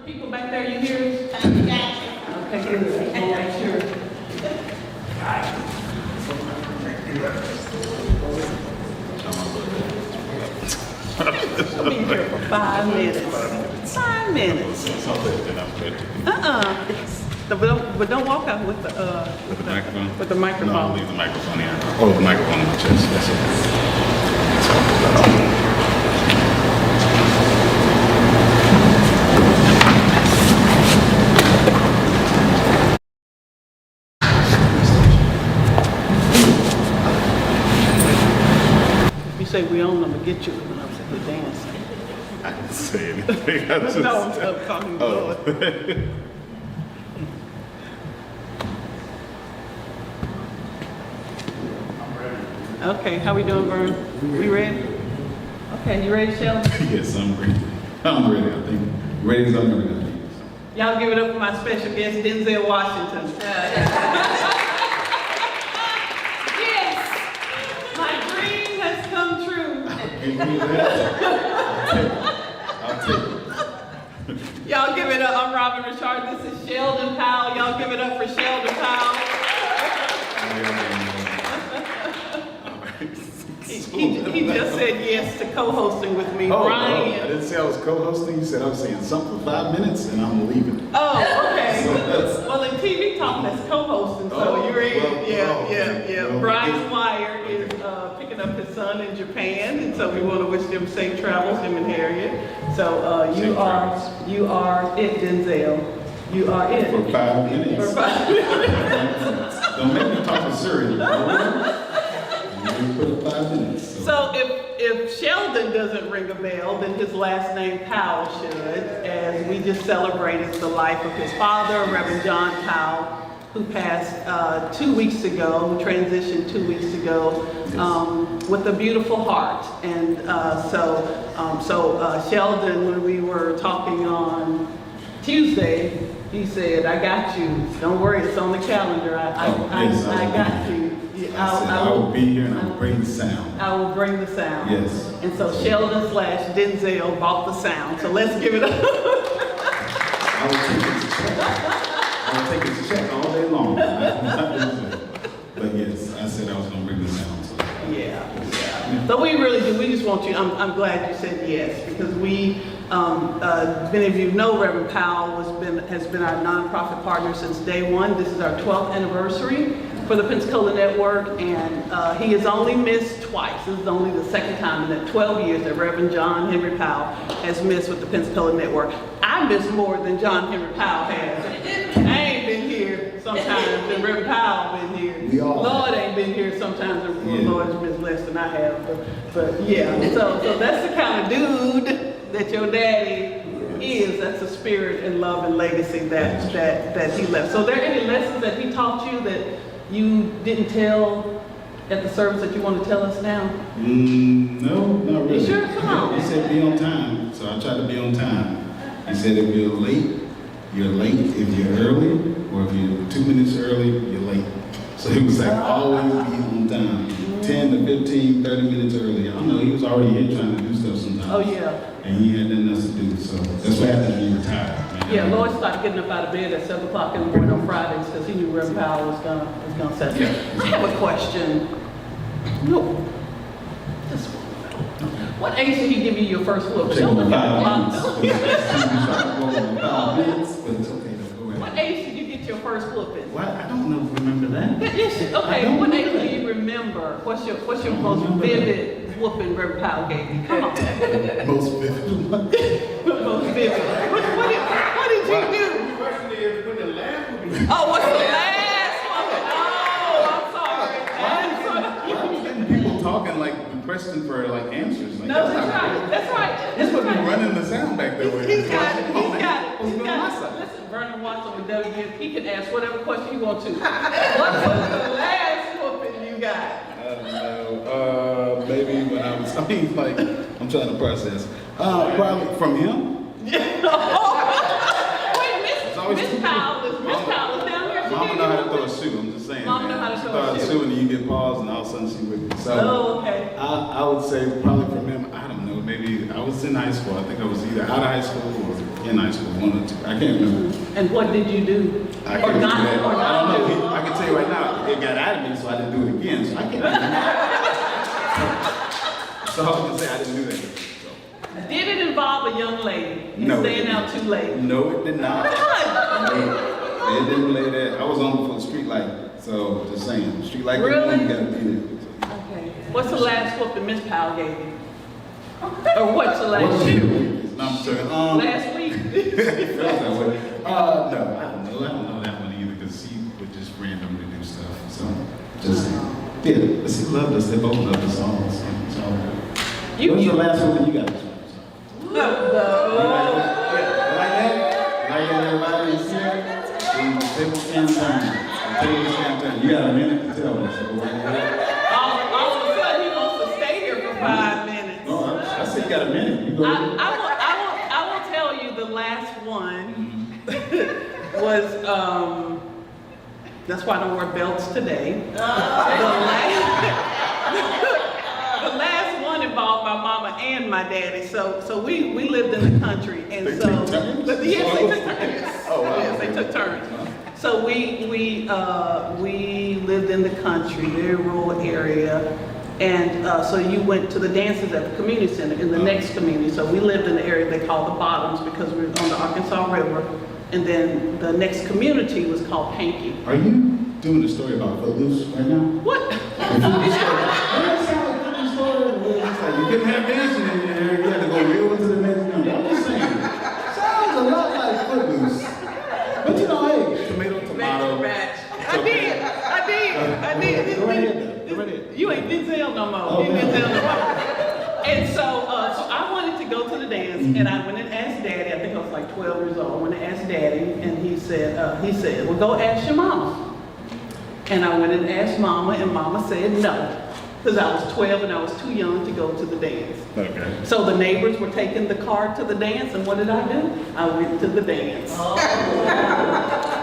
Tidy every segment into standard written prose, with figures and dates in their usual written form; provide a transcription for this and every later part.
People back there, you hear us? Okay, good. We'll make sure. I'll be here for 5 minutes. 5 minutes. But don't walk out with the microphone? With the microphone. No, I'll leave the microphone here. Oh, the microphone in my chest. That's it. If you say we own them, I'll get you when I'm sitting there dancing. I didn't say anything. I just, No, I'm talking to oh. Okay, how we doing, Vern? We ready? Okay, you ready, Sheldon? Yes, I'm ready. I'm ready. I think ready as I'm ready. Y'all give it up for my special guest, Denzel Washington. Yes, my dream has come true. I'll take it. Y'all give it up. I'm Robin Richard. This is Sheldon Powell. Y'all give it up for Sheldon Powell. He just said yes to co-hosting with me. Oh, Brian. no, I didn't say I was co-hosting. You said I was saying something for 5 minutes and I'm leaving. Oh, okay. Well, in TV talk, that's co-hosting, so you're in. Yeah. Brian Wire is picking up his son in Japan, and so we want to wish them safe travels, him and Harriet. So you are it, Denzel. You are it. For 5 minutes. For 5 minutes. Don't make me talk to Siri. You put up 5 minutes. So if Sheldon doesn't ring a bell, then his last name Powell should, as we just celebrated the life of his father, Reverend John Powell, who passed 2 weeks ago, who transitioned 2 weeks ago, with a beautiful heart. And so Sheldon, when we were talking on Tuesday, he said, "I got you. Don't worry, it's on the calendar. I got you." I will be here and I will bring the sound. I will bring the sound. Yes. And so Sheldon / Denzel bought the sound. So let's give it up. I will take his check all day long. But yes, I said I was going to bring the sound. So. Yeah. So we really do. We just want you. I'm glad you said yes, because we, many of you know Reverend Powell has been our nonprofit partner since day one. This is our 12th anniversary for the Pensacola Network, and he has only missed twice. This is only the second time in that 12 years that Reverend John Henry Powell has missed with the Pensacola Network. I miss more than John Henry Powell has. I ain't been here sometimes, and Reverend Powell been here. Lord ain't been here sometimes, and Lord's been less than I have. But yeah, so that's the kind of dude that your daddy is. That's the spirit and love and legacy that he left. So are there any lessons that he taught you that you didn't tell at the service that you want to tell us now? No, not really. You sure? Come on. He said be on time, so I try to be on time. He said if you're late, you're late. If you're early, or if you're 2 minutes early, you're late. So he was like, always be on time. 10 to 15, 30 minutes early. I don't know, he was already here trying to do stuff sometimes. Oh yeah. And he had nothing else to do, so that's what happened when he retired. Man. Yeah, Lloyd started getting up out of bed at 7 o'clock in the morning on Fridays because he knew Reverend Powell was gonna set up. I have a question. No. Just what age did he give you your first whoop? Taking the 5 minutes. But it's okay though, go ahead. What age did you get your first whooping? What? I don't know, remember that? Okay, what age do you remember? What's your most vivid whooping Reverend Powell gave you? Come on. Most vivid. Most vivid. What did you do? The question is, when the last one? Oh, what's the last one? Oh, I'm sorry. I was getting people talking like requesting for like answers. Like, No, that's right. That's right. He's supposed to be running the sound back there with He's got it. Listen, Listen, Vernon Watson with WBQP, he can ask whatever question he wants to. What was the last whooping you got? maybe when I was, like, I'm trying to process. Probably from him. Wait, Miss Powell is down here. Mama know how to throw a shoe, I'm just saying. Mama know how to throw a shoe. And then you get paused and all of a sudden she would. So Oh, okay. I would say probably from him, I don't know, maybe I was in high school. I think I was either out of high school or in high school, one or two. I can't remember. And what did you do? I Or can't do not, that. or I not don't do? know. I can tell you right now, it got out of me, so I didn't do it again. So I can't do that. So I can say I didn't do that. So. Did it involve a young lady and No. staying out too late? No, it did not. What? No, it didn't relate that. I was on before the street light. So just saying, street light. Really? You gotta be there. Okay. What's the last whooping Miss Powell gave you? Or what's the last What's shoe? it? No, I'm sorry. Last week? It feels that way. No, I don't know. I don't know that one either because he would just randomly do stuff. So just yeah. But she loved us. They both loved us all. So You- when's you- the last one you got? The, Yeah, like that? Like that, everybody is here? And the table can't turn. The table can't turn. You got a minute to tell us. So go right ahead. all of a sudden he wants to stay here for 5 minutes. No, I said you got a minute. You go ahead. I will tell you the last one was, that's why I don't wear belts today. The last one involved my mama and my daddy. So we lived in the country. And They so, took turns? But yes, they took turns. Oh, wow. Yes, they took turns. So we lived in the country, very rural area. And so you went to the dances at the community center in the next community. So we lived in the area they call the Bottoms because we were on the Arkansas River. And then the next community was called Hanky. Are you doing a story about Footloose right now? What? You couldn't have dancing in there. You had to go real into the next number. I'm just saying. Sounds a lot like Footloose. But you know, hey, tomato, tomato. I did. Go right ahead. Go right ahead. You ain't Denzel no more. Oh, You ain't man. Denzel no more. And so I wanted to go to the dance, and I went and asked Daddy. I think I was like 12 years old. I went and asked Daddy, and he said, well, go ask your mama. And I went and asked Mama, and Mama said no, because I was 12 and I was too young to go to the dance. Okay. So the neighbors were taking the car to the dance, and what did I do? I went to the dance.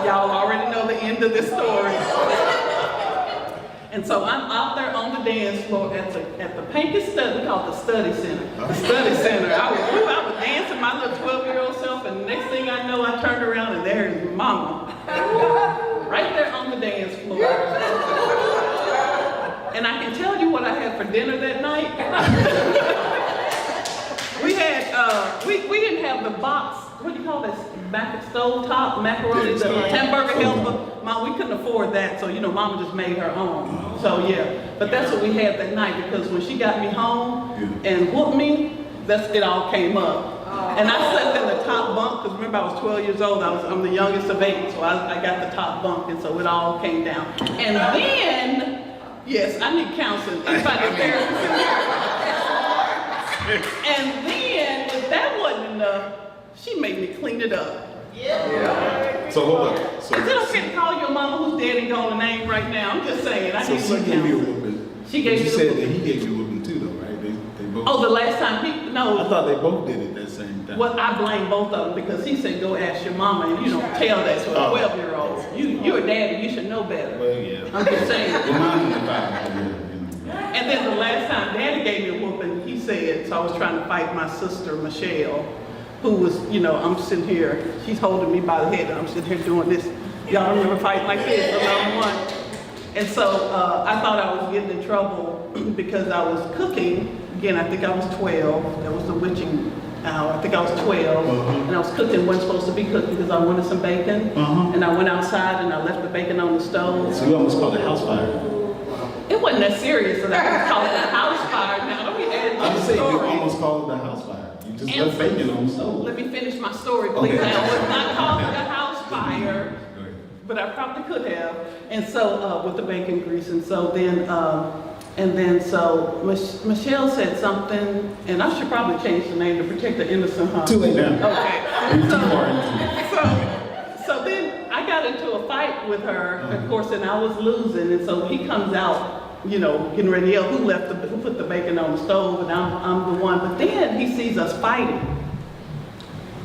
Y'all already know the end of this story. And so I'm out there on the dance floor at the Pankey study, we call it the study center. The study center. I was dancing my little 12-year-old self, and the next thing I know, I turned around and there is Mama. Right there on the dance floor. And I can tell you what I had for dinner that night. We didn't have the box, what do you call this? Stove top macaroni, the hamburger helper. Mom, we couldn't afford that, so Mama just made her own. So yeah, but that's what we had that night because when she got me home and whooped me, it all came up. And I slept in the top bunk because remember I was 12 years old. I'm the youngest of 8, so I got the top bunk, and so it all came down. And then, yes, I need counseling. If I need therapy. And then, if that wasn't enough, she made me clean it up. Yeah. So hold up. So, Is it okay to call your mama whose daddy got a name right now? I'm just saying. I so need she to gave you a counsel. whooping. She gave you me a said whooping. that he gave you a whooping too, though, right? They both. Oh, the last time no. I thought they both did it that same time. Well, I blame both of them because he said, go ask your mama, and you don't tell that to a 12-year-old. You're a daddy, you should know better. Well, yeah. I'm just saying. Well, mine's in the five. And then the last time Daddy gave me a whooping, he said, so I was trying to fight my sister, Michelle, who was, I'm sitting here, she's holding me by the head, and I'm sitting here doing this. Y'all remember fighting like this, around one? And so I thought I was getting in trouble because I was cooking. Again, I think I was 12. That was the witching hour. I think I was 12. And I was cooking, wasn't supposed to be cooked because I wanted some bacon. And I went outside and I left the bacon on the stove. So you almost called it house fire. It wasn't that serious that I could call it a house fire now. Don't be adding to I'm the just saying you story. almost called it a house fire. You just And left bacon on the stove. Let me finish my story, please. Okay. I was not calling it a house fire, Go ahead. but I probably could have. And so, with the bacon grease, and so then, so Michelle said something, and I should probably change the name to protect the innocent, huh? Too late now. Okay. You're too far into it. So then I got into a fight with her, of course, and I was losing, and so he comes out, getting ready to yell, who put the bacon on the stove, and I'm the one. But then he sees us fighting,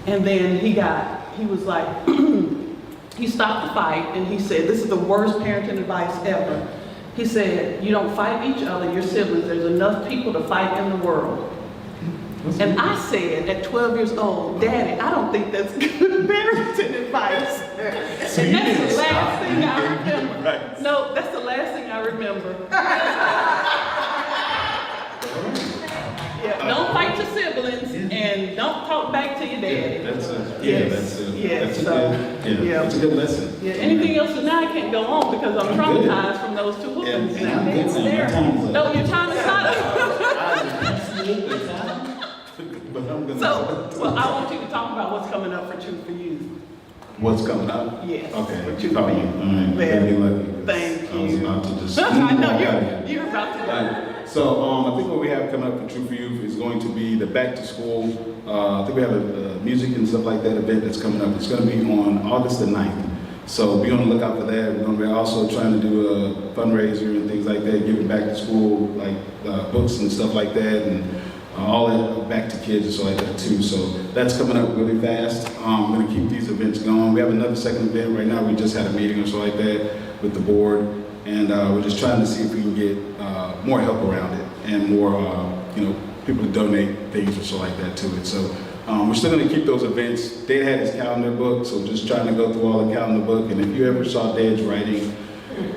and then he was like, he stopped the fight, and he said, this is the worst parenting advice ever. He said, you don't fight each other, your siblings. There's enough people to fight in the world. And I said at 12 years old, Daddy, I don't think that's good parenting advice. So And you that's didn't the last stop. thing I You gave me remember. advice. No, that's the last thing I remember. Yeah, don't fight your siblings and don't talk back to your daddy. That's a Yes, that's a yes, that's a so, good yeah. that's a good lesson. Yeah, anything else tonight I can't go on because I'm I'm good. traumatized from those two women. And I'm good now. My time's up. No, your time is not up. But I'm gonna. So, well, I want you to talk about what's coming up for Truth for Youth. What's coming up? Yes. Okay. For Truth Call for me. Youth. All right. There. Maybe lucky. Thank I was you. about to just. I know you're about to go. Right. So I think what we have coming up for True for Youth is going to be the back to school. I think we have a music and stuff like that event that's coming up. It's going to be on August the 9th. So be on the lookout for that. We're going to be also trying to do a fundraiser and things like that, giving back to school, like books and stuff like that, and all that back to kids and stuff like that too. So that's coming up really fast. I'm going to keep these events going. We have another second event right now. We just had a meeting or so like that with the board. And we're just trying to see if we can get more help around it and more, people to donate things or so like that to it. So we're still going to keep those events. Dad had his calendar book, so just trying to go through all the calendar book. And if you ever saw Dad's writing,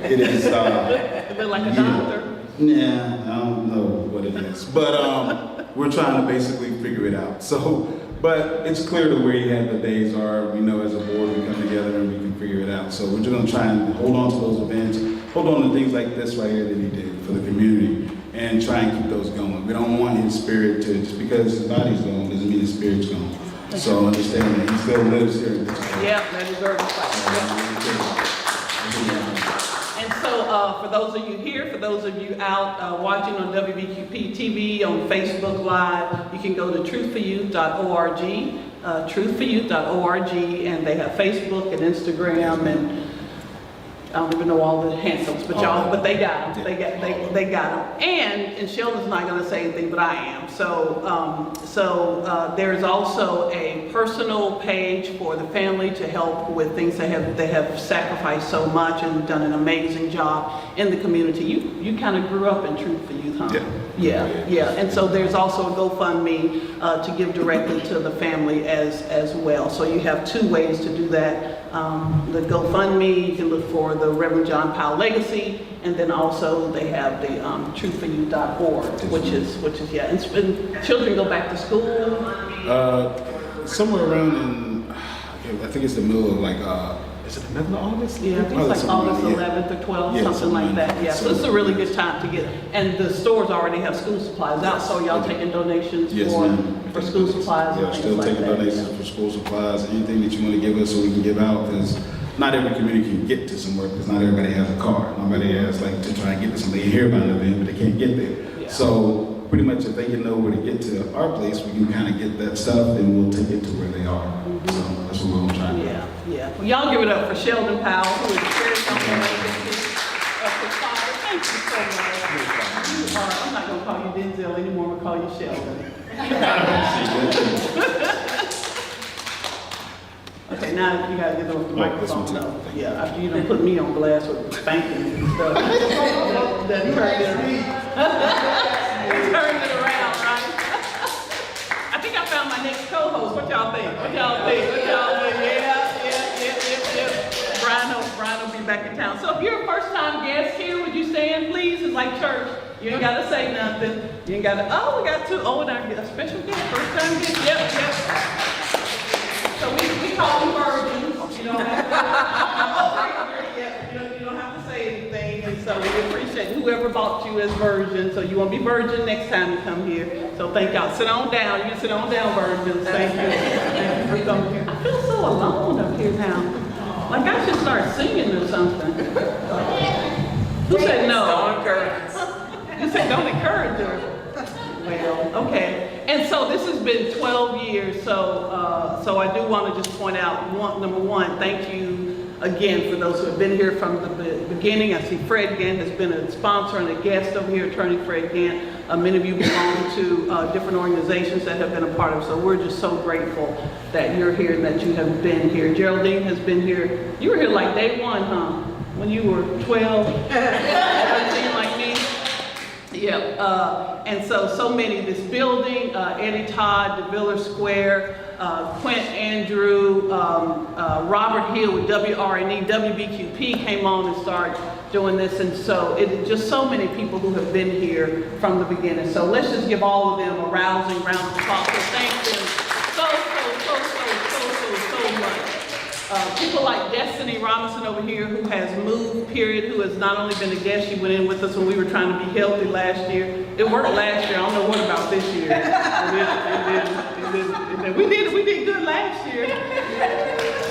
it is. It look like a doctor. Nah, I don't know what it is, but we're trying to basically figure it out. So, but it's clear to where he had the days are. We know as a board we come together and we can figure it out. So we're just going to try and hold on to those events, hold on to things like this right here that he did for the community, and try and keep those going. We don't want his spirit to, just because his body's gone doesn't mean his spirit's gone. So understand that he still lives here in this place. Yeah, that deserves a fight. And so for those of you here, for those of you out watching on WBQP TV, on Facebook Live, you can go to truthforyouth.org, truthforyouth.org, and they have Facebook and Instagram, and I don't even know all the handles, but y'all, but they got them. They got them. And Sheldon's not going to say anything, but I am. So there's also a personal page for the family to help with things they have sacrificed so much and done an amazing job in the community. You kind of grew up in Truth for Youth, huh? Yeah. And so there's also a GoFundMe to give directly to the family as well. So you have two ways to do that. The GoFundMe, you can look for the Reverend John Powell Legacy, and then also they have the truthforyou.org, which is yeah. And children go back to school. Somewhere around in, I think it's the middle of like, is it the middle of August? Yeah, I think it's like August 11th or 12th, Yeah, something like that. Yeah, so it's a really good time to get. And the stores already have school supplies out, so y'all taking donations Yes, for ma'am. school supplies. Yeah, and still things like taking that. donations for school supplies, anything that you want to give us so we can give out, because not every community can get to somewhere, because not everybody has a car. Nobody has like to try and get to something. They hear about an event, but they can't get there. Yeah. So pretty much if they can know where to get to our place, we can kind of get that stuff, and we'll take it to where they are. So that's what we're trying to do. Yeah. Well, y'all give it up for Sheldon Powell, who is the chairman of his father. Thank you so much. You are, I'm not gonna call you Denzel anymore, I'm gonna call you Sheldon. Okay, now you gotta get off the microphone though. Yeah, after you done put me on blast with spankings and stuff. That turned it around, right? I think I found my next co-host. What y'all think? Yeah. Brian will be back in town. So if you're a first-time guest here, would you stand, please? It's like church. You ain't gotta say nothing. You ain't gotta, we got two. Oh, and I get a special guest, first-time guest. Yep. So we call them virgins. You don't have to, you don't have to say anything. And so we appreciate whoever bought you as virgin. So you won't be virgin next time you come here. So thank y'all. Sit on down. You can sit on down, virgins. Thank you for coming here. I feel so alone up here now. Like I should start singing or something. Who said no? Don't encourage. You said don't encourage her. Well, okay. And so this has been 12 years. So I do want to just point out, number one, thank you again for those who have been here from the beginning. I see Fred Gant has been a sponsor and a guest over here, Attorney Fred Gant. Many of you belong to different organizations that have been a part of. So we're just so grateful that you're here and that you have been here. Geraldine has been here. You were here like day one, huh? When you were 12, 13 like me. Yeah, and so many, this building, Eddie Todd, DeViller Square, Quint Andrew, Robert Hill with WRNE, WBQP came on and started doing this, and so it's just so many people who have been here from the beginning. So let's just give all of them a rousing round of applause. So thank them so much. People like Destiny Robinson over here, who has moved, period, who has not only been a guest, she went in with us when we were trying to be healthy last year. It worked last year, I don't know what about this year. We did good last year.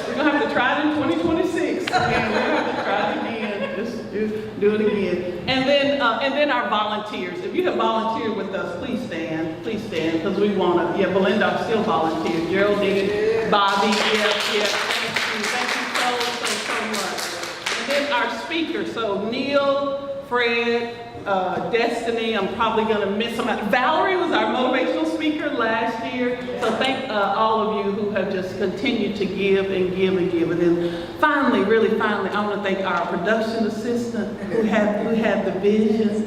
We're gonna have to try it in 2026. Again, we're gonna have to try it again, just do it again. And then our volunteers. If you have volunteered with us, please stand, because we wanna, yeah, Belinda still volunteered, Geraldine, Bobby, yeah. Thank you so much. And then our speakers, so Neil, Fred, Destiny, I'm probably gonna miss some. Valerie was our motivational speaker last year. So thank all of you who have just continued to give and give and give. And then finally, really finally, I wanna thank our production assistant who had the vision.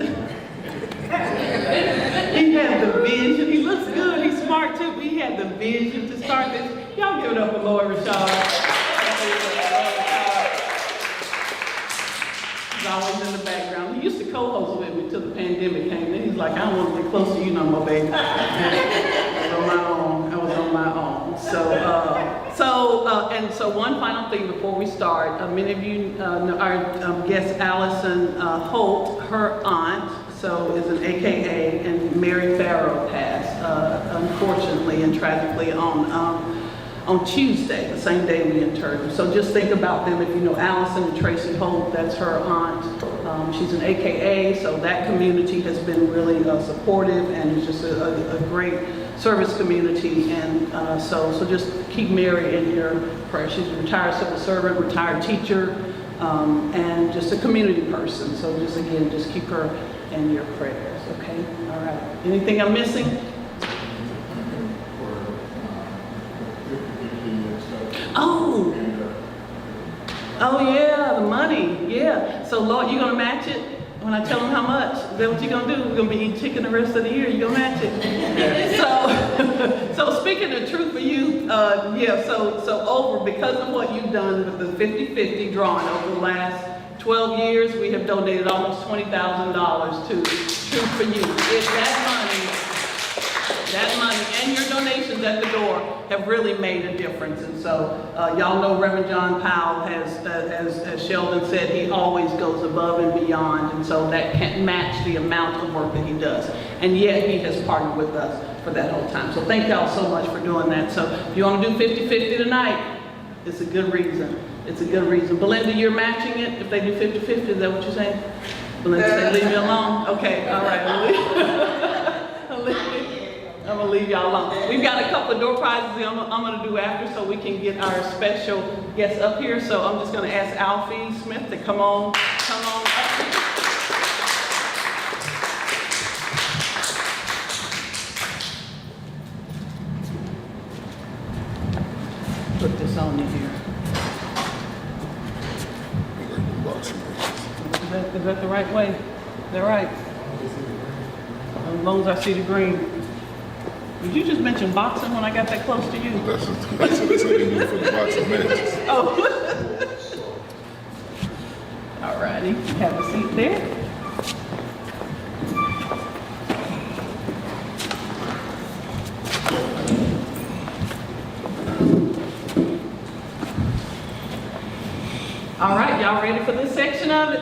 He had the vision. He looks good, he's smart too, but he had the vision to start this. Y'all give it up for Lord Rashad. He's always in the background. He used to co-host with me till the pandemic came. Then he's like, I don't want to be close to you no more, baby. I was on my own. So one final thing before we start. Many of you know our guest Allison Holt, her aunt, is an AKA, and Mary Farrow passed, unfortunately and tragically on Tuesday, the same day we interred her. So just think about them. If you know Allison and Tracy Holt, that's her aunt. She's an AKA, so that community has been really supportive, and it's just a great service community. And so just keep Mary in your prayers. She's a retired civil servant, retired teacher, and just a community person. So just again, just keep her in your prayers, okay? All right. Anything I'm missing? Oh yeah, the money, yeah. So Lord, you gonna match it when I tell them how much? Is that what you're gonna do? We're gonna be eating chicken the rest of the year, you gonna match it? So speaking the truth for you, so over, because of what you've done with the 50-50 drawing over the last 12 years, we have donated almost $20,000 to Truth for You. It's that money and your donations at the door have really made a difference. And so y'all know Reverend John Powell has, as Sheldon said, he always goes above and beyond, and so that can't match the amount of work that he does. And yet he has partnered with us for that whole time. So thank y'all so much for doing that. So if you want to do 50-50 tonight, it's a good reason. It's a good reason. Belinda, you're matching it if they do 50-50, is that what you're saying? Belinda said, leave me alone. Okay, all right. I'm gonna leave y'all alone. We've got a couple of door prizes I'm gonna do after, so we can get our special guests up here. So I'm just gonna ask Alfie Smith to come on up here. Put this on you here. Is that the right way? Is that right? As long as I see the green. Did you just mention boxing when I got that close to you? That's what they do for the boxing matches. Oh. All righty, have a seat there. All right, y'all ready for this section of it?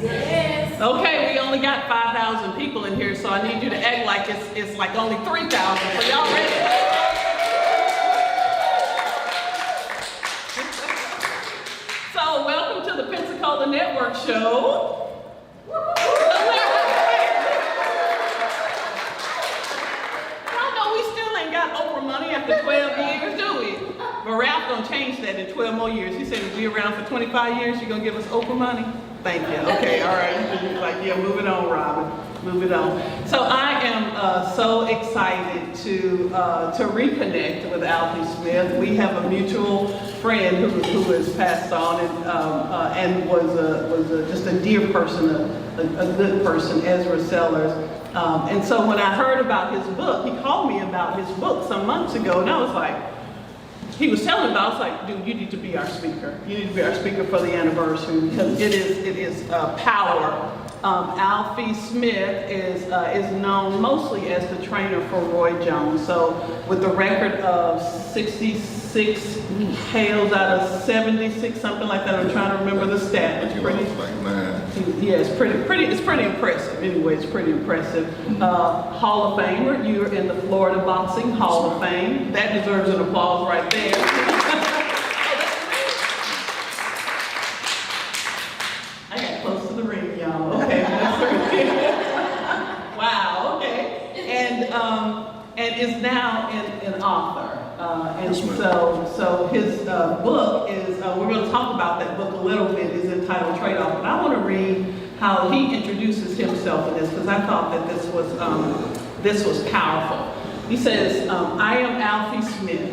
Yes. Okay, we only got 5,000 people in here, so I need you to act like it's like only 3,000. So y'all ready? So welcome to the Pensacola Network show. Y'all know we still ain't got Oprah money after 12 years, do we? But Ralph gonna change that in 12 more years. He said if we're around for 25 years, you're gonna give us Oprah money? Thank you. Okay, all right. Like, yeah, moving on, Robin. moving on. So I am so excited to reconnect with Alfie Smith. We have a mutual friend who has passed on and was just a dear person, a good person, Ezra Sellers. And so when I heard about his book, he called me about his book some months ago, and I was like, he was telling me about, I was like, dude, you need to be our speaker. You need to be our speaker for the anniversary because it is power. Alfie Smith is known mostly as the trainer for Roy Jones. So with the record of 66 KOs out of 76, something like that. I'm trying to remember the stat. It's pretty, like 9. yeah, it's pretty impressive. Anyway, it's pretty impressive. Hall of Famer, you're in the Florida Boxing Hall of Fame. That deserves an applause right there. I got close to the ring, y'all. Okay, wow. Okay, and is now an author. And so his book is, we're going to talk about that book a little bit, is entitled Trade Off. But I want to read how he introduces himself in this, because I thought that this was powerful. He says, I am Alfie Smith.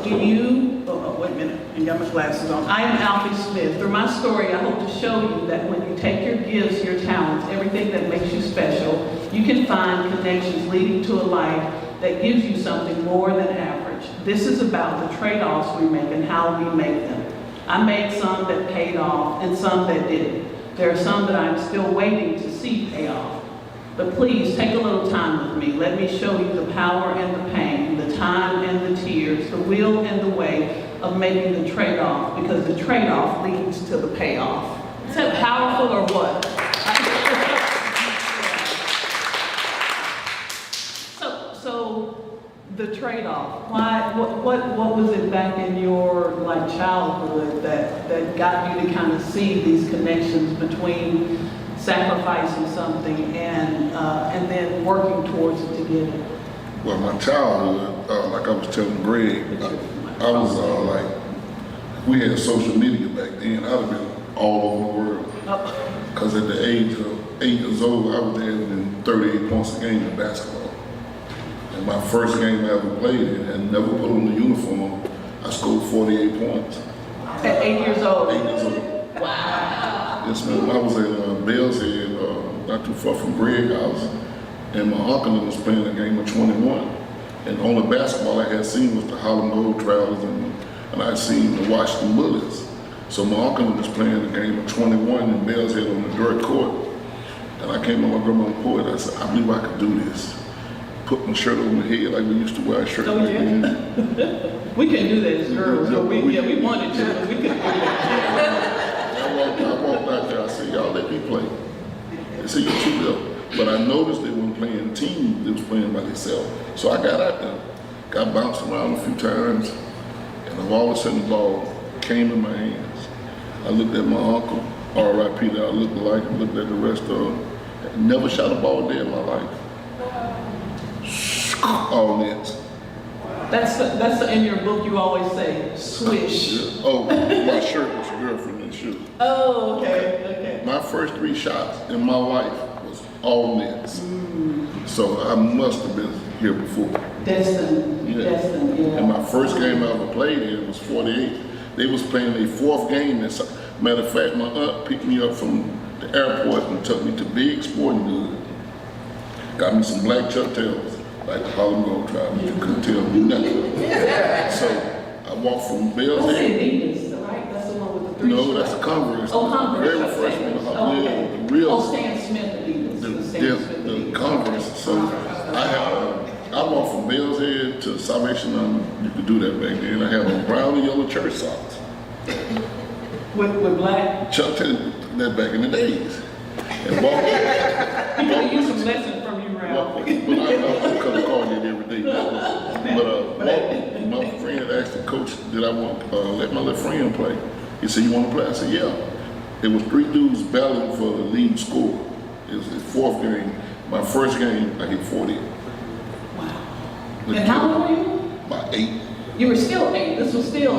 Do you, wait a minute, I got my glasses on. I am Alfie Smith. Through my story, I hope to show you that when you take your gifts, your talents, everything that makes you special, you can find connections leading to a life that gives you something more than average. This is about the trade-offs we make and how we make them. I made some that paid off and some that didn't. There are some that I'm still waiting to see pay off. But please take a little time with me. Let me show you the power and the pain, the time and the tears, the will and the way of making the trade-off, because the trade-off leads to the payoff. Is that powerful or what? So the trade-off, what was it back in your childhood that got you to kind of see these connections between sacrificing something and then working towards it to get it? Well, my childhood, like I was telling Greg, I was we had social media back then. I'd have been all over the world. Because at the age of 8 years old, I was averaging 38 points a game in basketball. And my first game I ever played in, and never put on the uniform, I scored 48 points. At 8 years old? 8 years old. Wow. Yes, ma'am. I was at Bell's Head, not too far from Greg's house, and my uncle was playing a game of 21. And the only basketball I had seen was the Harlem Gold Travelers, and I had seen the Washington Bullets. So my uncle was playing a game of 21 in Bell's Head on the dirt court. And I came on my grandma's porch, I said, I believe I could do this. Put my shirt over my head like we used to wear a shirt. Oh, yeah? We couldn't do that as girls, so we wanted to, but we couldn't do that. I walked out there, I said, y'all let me play. They said, you're too little. But I noticed they weren't playing teams, they was playing by themselves. So I got out there, got bounced around a few times, and all of a sudden the ball came in my hands. I looked at my uncle, R.I.P. that I looked like, and looked at the rest of them. I never shot a ball a day in my life. All nets. That's in your book you always say, swish. Yeah. Oh, my shirt was your girlfriend's shoe. Oh, okay. My first 3 shots in my life was all nets. So I must have been here before. Destined, yeah. And my first game I ever played in was 48. They was playing their 4th game. Matter of fact, my aunt picked me up from the airport and took me to Big Sporting Goods. Got me some black Chuck Tails, like the Harlem Gold Travelers. You couldn't tell me nothing. So I walked from Bell's Head. Adidas, right? That's the one with the 3 No, stripes. that's a Converse. Oh, Converse. Very fresh one. Okay. Yeah, the real. Oh, Stan Smith Adidas. The Converse. So I walked from Bell's Head to Salvation Army. You could do that back then. I had on brown and yellow church socks. With black? Chuck Taylor, that back in the days. And walked. You could use some lesson from you, Ralph. But I could have called it every day. But my friend asked the coach, did I want let my little friend play? He said, you want to play? I said, yeah. It was 3 dudes battling for the lead score. It was his 4th game. My first game, I hit 40. Wow. And how old were you? About 8. You were still 8. This was still.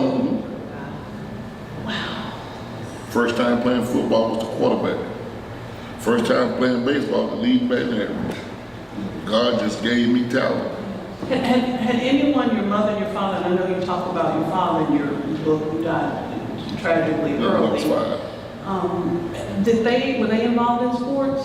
Wow. First time playing football was the quarterback. First time playing baseball, the leading batting average. God just gave me talent. Had anyone, your mother and your father, and I know you talk about your father in your book who died tragically Yeah, that was early. fine. Were they involved in sports?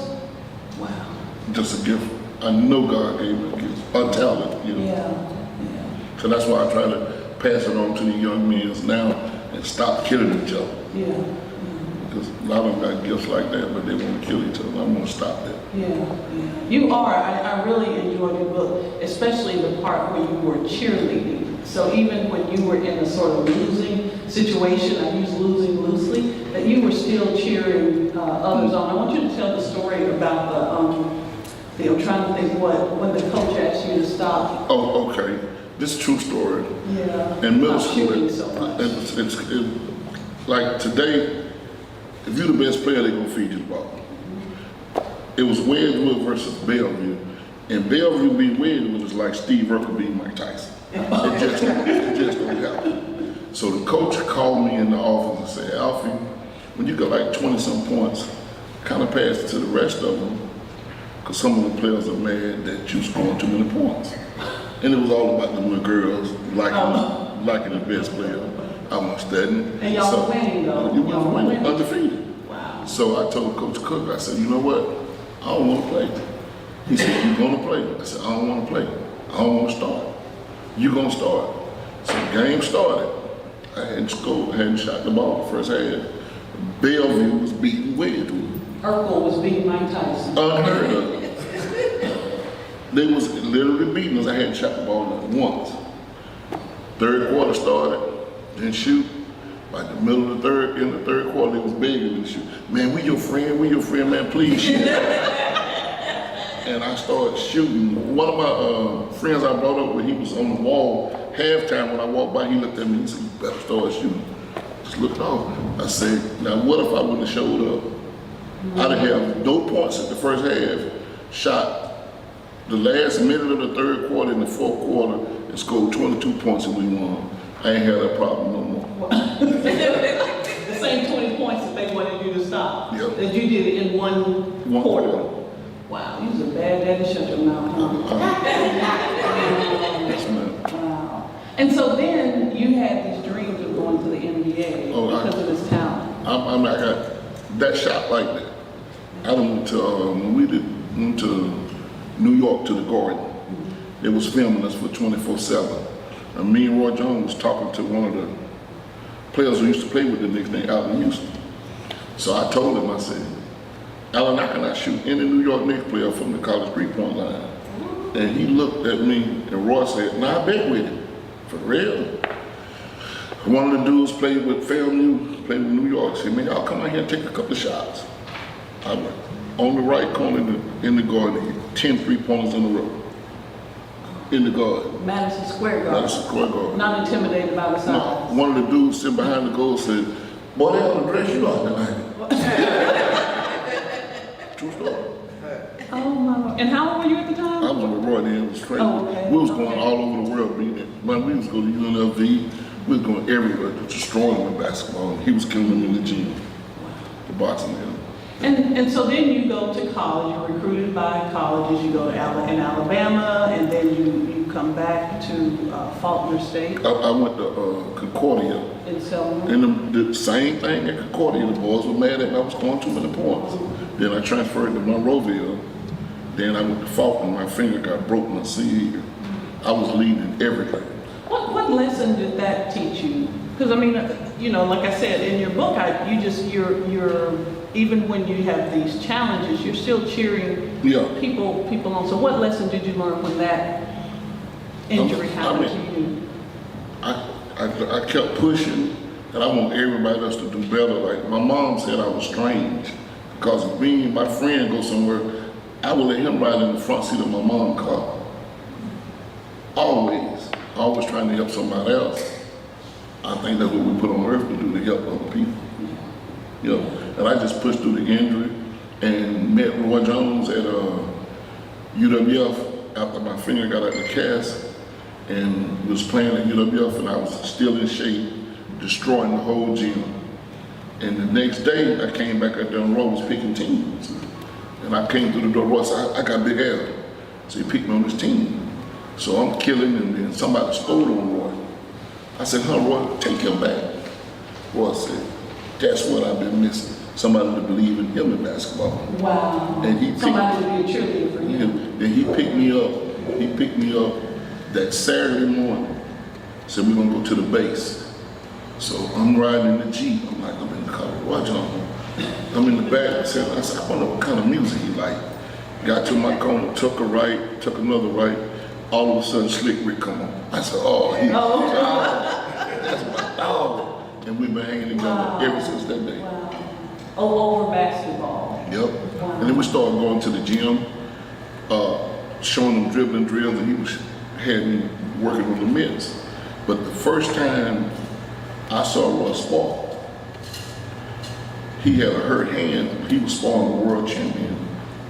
Wow. Just a gift. I know God gave me a gift, a talent, you know. Yeah. So that's why I try to pass it on to the young men now and stop killing each other. Yeah. Because a lot of them got gifts like that, but they want to kill each other. I'm going to stop that. Yeah. You are. I really enjoyed your book, especially the part where you were cheerleading. So even when you were in a sort of losing situation, I use losing loosely, that you were still cheering others on. I want you to tell the story about I'm trying to think when the coach asked you to stop. Oh, okay. This is a true story. Yeah. In middle Not school, shooting so much. like today, if you're the best player, they're going to feed you the ball. It was Wedgwood versus Bellevue. And Bellevue being Wedgwood was like Steve Urkel being Mike Tyson. It just don't happen. So the coach called me in the office and said, Alfie, when you got like 20-some points, kind of pass it to the rest of them, because some of the players are mad that you scoring too many points. And it was all about the little girls liking the best player. I was studying. And y'all were winning though. You were winning, undefeated. Wow. So I told Coach Cook, I said, you know what? I don't want to play. He said, you're going to play. I said, I don't want to play. I don't want to start. You're going to start. So the game started. I hadn't scored, hadn't shot the ball the first half. Bellevue was beating Wedgwood. Urkel was beating Mike Tyson. Unheard of. They was literally beating us. I hadn't shot the ball not once. Third quarter started, didn't shoot. By the middle of in the third quarter, they was begging me to shoot. Man, we your friend, man, please shoot. And I started shooting. One of my friends I brought up when he was on the wall, halftime when I walked by, he looked at me and said, you better start shooting. Just looked off. I said, now what if I wouldn't have showed up? I'd have no points at the first half, shot the last minute of the third quarter and the fourth quarter and scored 22 points and we won. I ain't had that problem no more. The same 20 points that they wanted you to stop. Yep. That you did it in one quarter. Wow, you was a bad daddy, shut your mouth, huh? Yes, ma'am. Wow. And so then you had these dreams of going to the NBA because of this talent. I got that shot like that. I went to, when we went to New York to the Garden, they was filming us for 24/7. And me and Roy Jones was talking to one of the players who used to play with the Knicks named Allen Houston. So I told him, I said, Allen, I cannot shoot any New York Knicks player from the college three-point line. And he looked at me and Roy said, nah, I bet with it. For real? One of the dudes played with FAMU, played with New York, said, man, y'all come out here and take a couple of shots. I went on the right corner in the Garden, 10 3-pointers in a row. In the Garden. Madison Square Garden. Madison Square Garden. Not intimidated by the size. No, one of the dudes sitting behind the goal said, boy, they ought to dress you like that. True story. Oh my Lord. And how old were you at the time? I was with Roy then, it was crazy. Oh, okay. We was going all over the world beating it. Man, we was going to UNLV, we was going everywhere, just destroying them in basketball. He was killing them in the gym, the boxing area. And so then you go to college, you're recruited by colleges, you go to Alabama, and then you come back to Faulkner State I went to Concordia, in Selma. and the same thing at Concordia. The boys were mad at me, I was scoring too many points. Then I transferred to Monroeville. Then I went to Faulkner, my finger got broken, I see here. I was leading everything. What lesson did that teach you? Because I mean, you know, like I said, in your book, you're even when you have these challenges, you're still cheering people on. So what lesson did you learn when that injury happened to you? I kept pushing, and I want everybody else to do better. Like my mom said I was strange, because if me and my friend go somewhere, I would let him ride in the front seat of my mom's car. Always trying to help somebody else. I think that's what we put on earth to do, to help other people. You know, and I just pushed through the injury and met Roy Jones at UWF after my finger got out of the cast, and was playing at UWF, and I was still in shape, destroying the whole gym. And the next day I came back out there and Roy was picking teams. And I came through the door, Roy said, I got big ass. So he picked me on his team. So I'm killing, and then somebody stole on Roy. I said, huh, Roy, take him back. Roy said, that's what I've been missing. Somebody to believe in him in basketball. Wow. And he Somebody to be a cheerleader for him. Then he picked me up. He picked me up that Saturday morning. Said, we're gonna go to the base. So I'm riding in the Jeep. I'm like, I'm in the car. Watch on. I'm in the back. I said, I wonder what kind of music he like. Got to my corner, took a right, took another right. All of a sudden, Slick Rick come on. I said, oh, that's my dog. And we've been hanging together ever since that day. Wow. Oh, over basketball. Yep. Wow. And then we started going to the gym, showing them dribbling drills, and had me working on the mitts. But the first time I saw Roy spar, he had a hurt hand. He was sparring the world champion.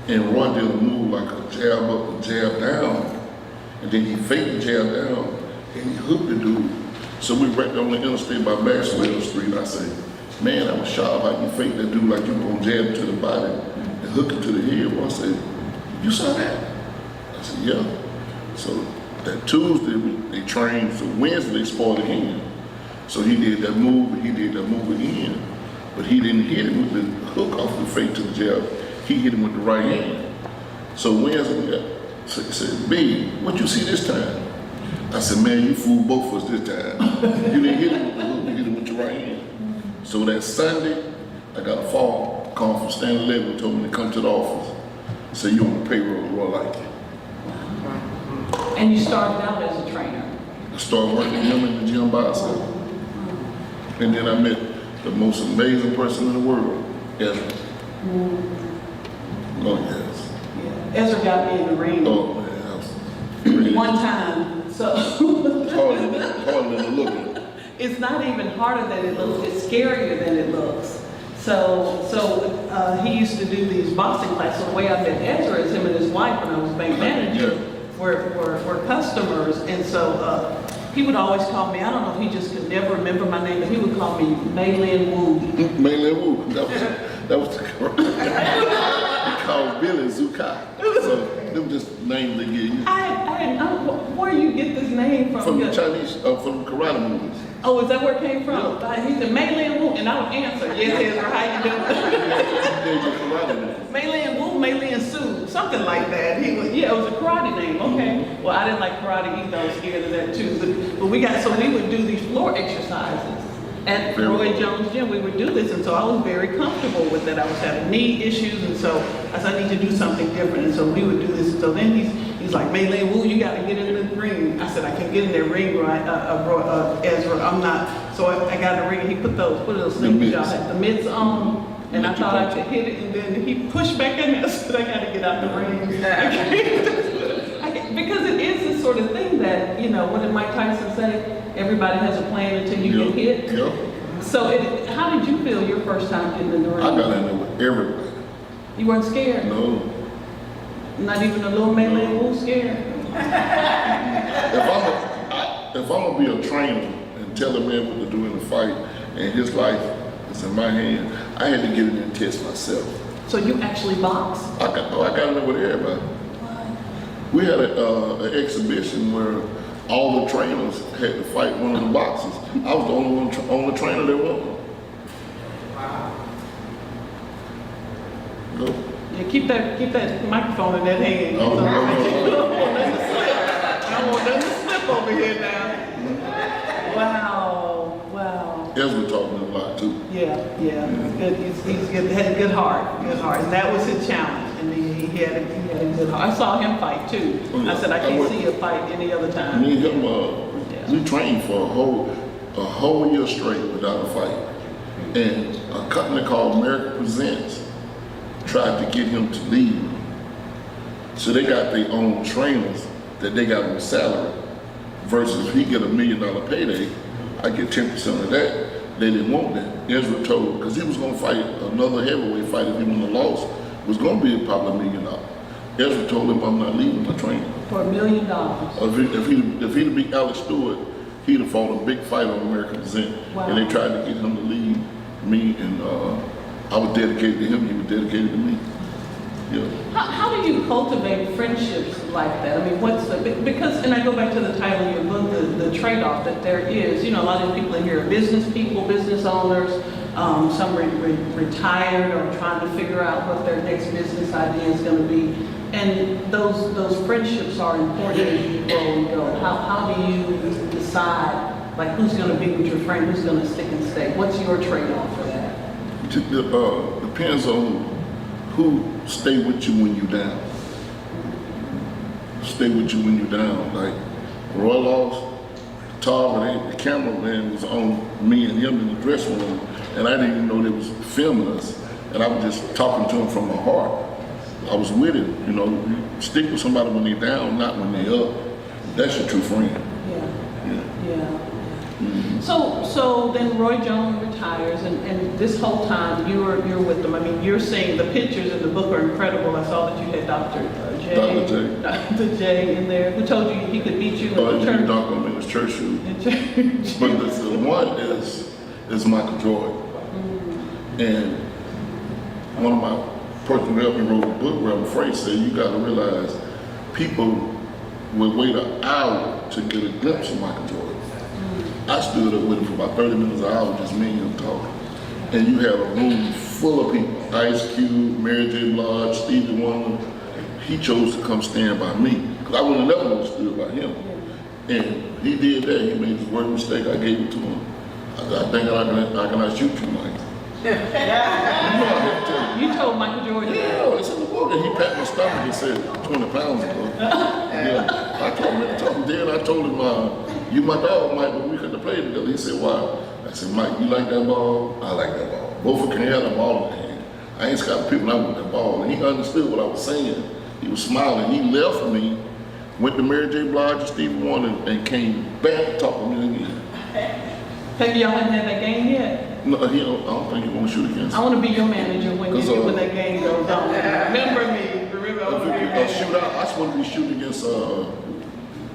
And Roy did a move like a jab up, a jab down. And then he faked the jab down, and he hooked the dude. So we wrecked on the interstate by Maxwell Street. I said, man, I was shocked how you faked that dude like you were gonna jab him to the body and hook him to the head. Well, I said, you saw that? I said, yeah. So that Tuesday, they trained. So Wednesday, they sparred again. So he did that move, and he did that move again. But he didn't hit him with the hook off the fake to the jab. He hit him with the right hand. So Wednesday, so he said, B, what you see this time? I said, man, you fooled both of us this time. You didn't hit him with the hook, you hit him with your right hand. So that Sunday, I got a phone call from Stanley Levin, told me to come to the office. Said, you on the payroll, Roy like you. And you started out as a trainer. I started working him in the gym by myself. And then I met the most amazing person in the world, Ezra. Oh, yes. Yeah. Ezra got me in the ring Oh, man, I was one time. So harder than looking. it's not even harder than it looks. It's scarier than it looks. So he used to do these boxing classes. So the way I met Ezra is him and his wife when I was bank manager were customers, and so he would always call me. I don't know if he just could never remember my name, but he would call me Maylin Wu. Maylin Wu. That was the correct. He called Billy Zukai. So them just names they give you. Where you get this name from? From the Chinese, from the karate movies. Oh, is that where it came from? Yeah. He said, Maylin Wu, and I would answer, yes, Ezra, how you doing? The karate movies. Maylin Wu, Maylin Su, something like that. It was a karate name, okay. Well, I didn't like karate either, I was scared of that too. But we would do these floor exercises. At Roy Jones Gym, we would do this, and so I was very comfortable with that. I was having knee issues, and so I said, I need to do something different, and so we would do this. So then he's like, Maylin Wu, you got to get in the ring. I said, I can't get in that ring, right, Ezra, I'm not. So I got in the ring, and he put those things y'all had, the mitts on, and I thought I could hit it, and then he pushed back in there. I said, I got to get out the ring. Because it is this sort of thing that, what did Mike Tyson say? Everybody has a plan until you get hit. Yep. So how did you feel your first time getting in the ring? I got in there with everybody. You weren't scared? No. Not even a little Maylin Wu scared? If I'm gonna be a trainer and tell a man what to do in a fight and his life is in my hand, I had to get in there and test myself. So you actually boxed? I got in there with everybody. We had an exhibition where all the trainers had to fight one of the boxers. I was the only trainer that won. Wow. No. Yeah, keep that microphone in that hand. No. I don't want nothing to slip over here now. Wow. Ezra taught me a lot too. Yeah. Good. He's good. Had a good heart, and that was his challenge. And he had a good heart. I saw him fight too. I said I can't see a fight any other time. Me and him, we trained for a whole year straight without a fight. And a company called America Presents tried to get him to leave. So they got their own trainers that they got on salary. Versus if he get $1 million payday, I get 10% of that. They didn't want that. Ezra told, because he was going to fight another heavyweight fight if he won the loss, was going to be probably $1 million. Ezra told him, I'm not leaving my training. For $1 million. If he'd beat Alex Stewart, he'd have fought a big fight on American Present. Wow. And they tried to get him to leave me, and I was dedicated to him, he was dedicated to me. Yeah. cultivate friendships like that? I mean, because, and I go back to the title of your book, the trade-off that there is. You know, a lot of people in here are business people, business owners, some retired or trying to figure out what their next business idea is going to be. And those friendships are important as you grow and go. How do you decide, like, who's going to be with your friend, who's going to stick and stay? What's your trade-off for that? Depends on who stay with you when you down. Stay with you when you down. Like Roy lost the cameraman was on me and him in the dressing room, and I didn't even know they was filming us. And I was just talking to him from my heart. I was with him, you know. You stick with somebody when they're down, not when they're up. That's your true friend. Yeah. So then Roy Jones retires, and this whole time you're with them. I mean, you're seeing the pictures in the book are incredible. I saw that you had Dr. J in there, who told you he could beat you in the church. Dr. in his church shoes. But the one is Michael Jordan. And one of my person who helped me wrote a book, Reverend Frey, said you got to realize people would wait an hour to get a glimpse of Michael Jordan. I stood up with him for about 30 minutes, an hour, just me and him talking. And you had a room full of people. Ice Cube, Mary J. Blige, Stevie Wonder. He chose to come stand by me. Because I would have never stood by him. And he did that. He made his worst mistake. I gave it to him. I think I cannot shoot you, Mike. You told Michael Jordan. Yeah, it's in the book. And he pat my stomach and said, 20 pounds ago. Yeah. I told him then, I told him, you my dog, Mike, but we couldn't have played together. He said, why? I said, Mike, you like that ball? I like that ball. Both of them can have the ball in their hand. I ain't scared of people out with that ball. And he understood what I was saying. He was smiling. He left me, went to Mary J. Blige and Stevie Wonder, and came back to talk to me again. Have y'all hadn't had that game yet? No, I don't think he want to shoot against me. I want to be your manager when that game goes on. Remember me. Shootout, I supposed to be shooting against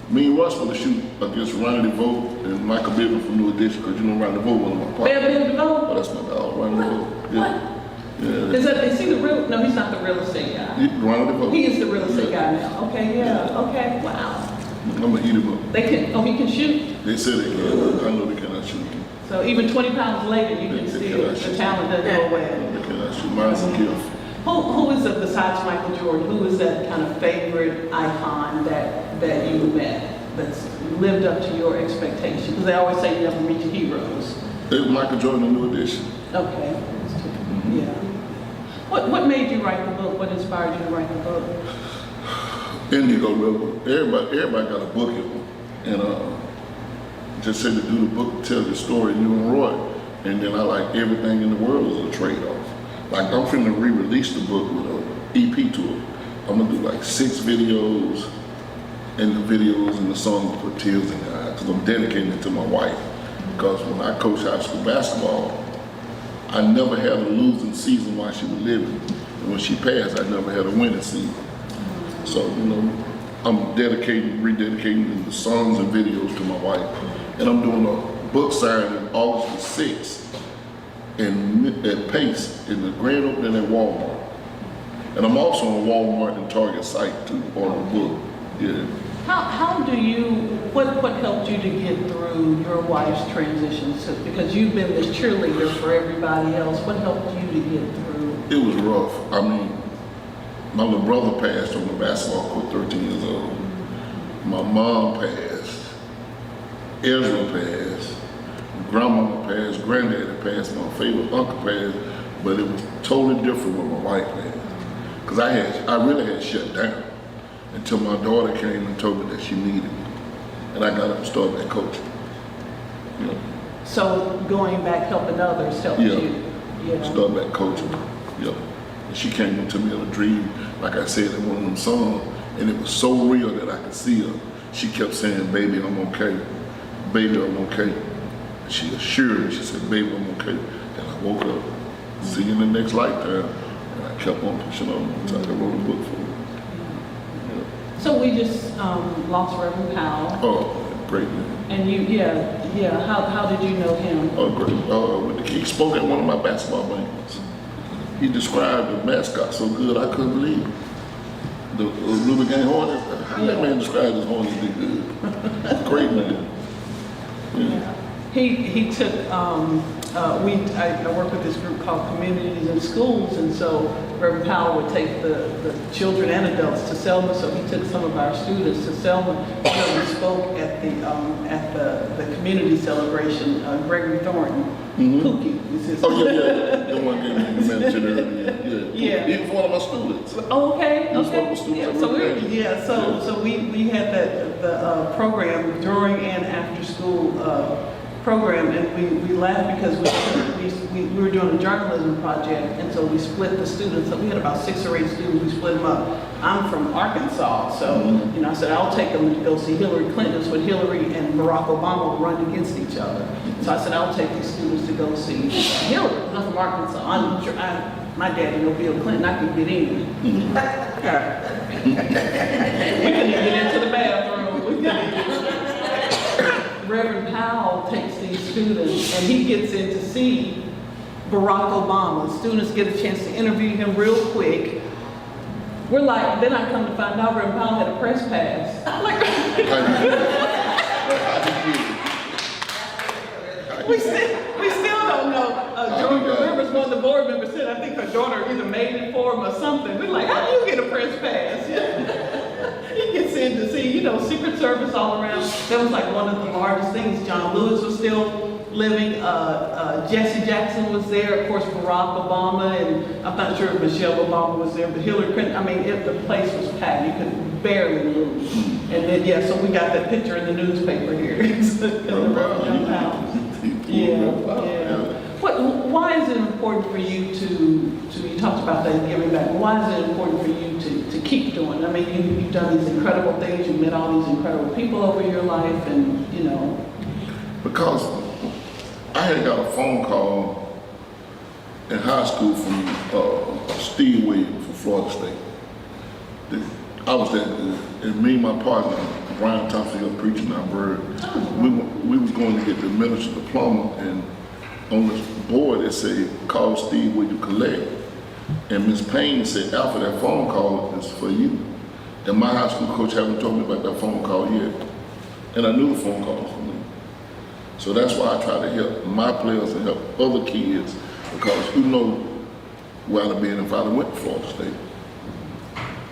me and Russ supposed to shoot against Ronnie DeVoe and Michael Bivens from New Edition, because you know Ronnie DeVoe was my partner. DeVoe? Oh, that's my dog, Ronnie DeVoe. Yeah. Is he the real? No, he's not the real estate guy. Ronnie DeVoe. He is the real estate guy now. Okay, okay, wow. I'm gonna eat him up. He can shoot? They said they can. I know they cannot shoot. So even 20 pounds later, you can still, the talent doesn't go away. They cannot shoot. Mine's a gift. Who is it besides Michael Jordan? Who is that kind of favorite icon that you met that's lived up to your expectations? Because they always say you never meet your heroes. It was Michael Jordan in New Edition. Okay. Yeah. What made you write the book? What inspired you to write the book? Indigo River. Everybody got a book in them. And just said to do the book, tell the story, you and Roy. And then I like everything in the world is a trade-off. Like I'm finna re-release the book with an EP to it. I'm gonna do like 6 videos, and the videos and the songs put tears in their eyes, because I'm dedicating it to my wife. Because when I coached high school basketball, I never had a losing season while she was living. And when she passed, I never had a winning season. So, you know, I'm rededicating the songs and videos to my wife. And I'm doing a book signing August the 6th at Pace in the grand opening at Walmart. And I'm also on Walmart and Target site too, on the book. Yeah. How do you, what helped you to get through your wife's transition? Because you've been this cheerleader for everybody else. What helped you to get through? It was rough. I mean, my little brother passed on the basketball court, 13 years old. My mom passed. Ezra passed. Grandmama passed. Granddaddy passed. My favorite uncle passed. But it was totally different when my wife passed. Because I really had shut down until my daughter came and told me that she needed me. And I got up and started back coaching. You know. So going back, helping others helped you? Yeah. Started back coaching. Yeah. And she came into me in a dream, like I said in one of them songs, and it was so real that I could see her. She kept saying, baby, I'm okay. Baby, I'm okay. And she assured me, she said, baby, I'm okay. And I woke up, see you in the next lifetime. And I kept on pushing on until I wrote a book for her. Yeah. So we just lost Reverend Powell. Oh, great man. And you, how did you know him? Oh, great. He spoke at one of my basketball games. He described the mascot so good I couldn't believe it. The Ruby Gang Hornets, how that man described his Hornets be good? Great man. Yeah. He took, I work with this group called Communities in Schools, and so Reverend Powell would take the children and adults to Selma, so he took some of our students to Selma. We spoke at the community celebration, Gregory Thornton, Pookie is his Oh, yeah. The one gave me the mention earlier. Yeah. He was one of my students. Oh, okay, He was one of okay. my students. Yeah, at so Ruby Gang. so we had the program during and after school program, and we laughed because we were doing a journalism project, and so we split the students. So we had about 6 or 8 students. We split them up. I'm from Arkansas, so you know, I said I'll take them to go see Hillary Clinton. That's when Hillary and Barack Obama run against each other. So I said I'll take these students to go see Hillary. I'm from Arkansas. My daddy know Bill Clinton. I can get in. We couldn't even get into the bathroom. We couldn't. Reverend Powell takes these students and he gets in to see Barack Obama. Students get a chance to interview him real quick. We're like, then I come to find out Reverend Powell had a press pass. I'm like, we still don't know. Georgia Rivers, one of the board members, said I think her daughter either made it for him or something. We're like, how do you get a press pass? He gets in to see, you know, Secret Service all around. That was like one of the largest things. John Lewis was still living. Jesse Jackson was there. Of course, Barack Obama, and I'm not sure if Michelle Obama was there, but Hillary Clinton. I mean, the place was packed. You could barely move. And then, yeah, so we got that picture in the newspaper here. Yeah. Why is it important for you to you talked about that giving back, why is it important for you to keep doing? I mean, you've done these incredible things, you've met all these incredible people over your life, and you know. Because I had got a phone call in high school from Steve Williams from Florida State. I was that good, and me and my partner, Brian Thompson, was preaching our word. We was going to get the minister diploma, and on the board it said, call Steve, will you collect? And Ms. Payne said, after that phone call is for you. And my high school coach haven't told me about that phone call yet. And I knew the phone call was for me. So that's why I try to help my players and help other kids, because who knows where I'd have been if I'd have went to Florida State.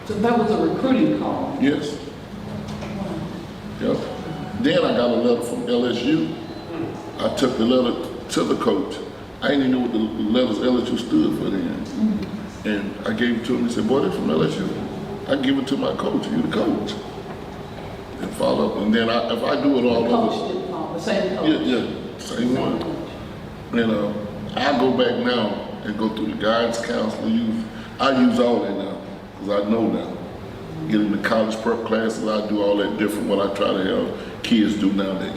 So that was a recruiting call? Yes. Yep. Then I got a letter from LSU. I took the letter to the coach. I didn't even know what the letters LSU stood for then. And I gave it to him. He said, boy, they're from LSU. I give it to my coach. You the coach. And follow up. And then if I do it all the coach didn't call, the same coach? Yeah, same one. And I go back now and go through the guidance council. I use all that now, because I know now. Get in the college prep classes, I do all that different what I try to have kids do nowadays.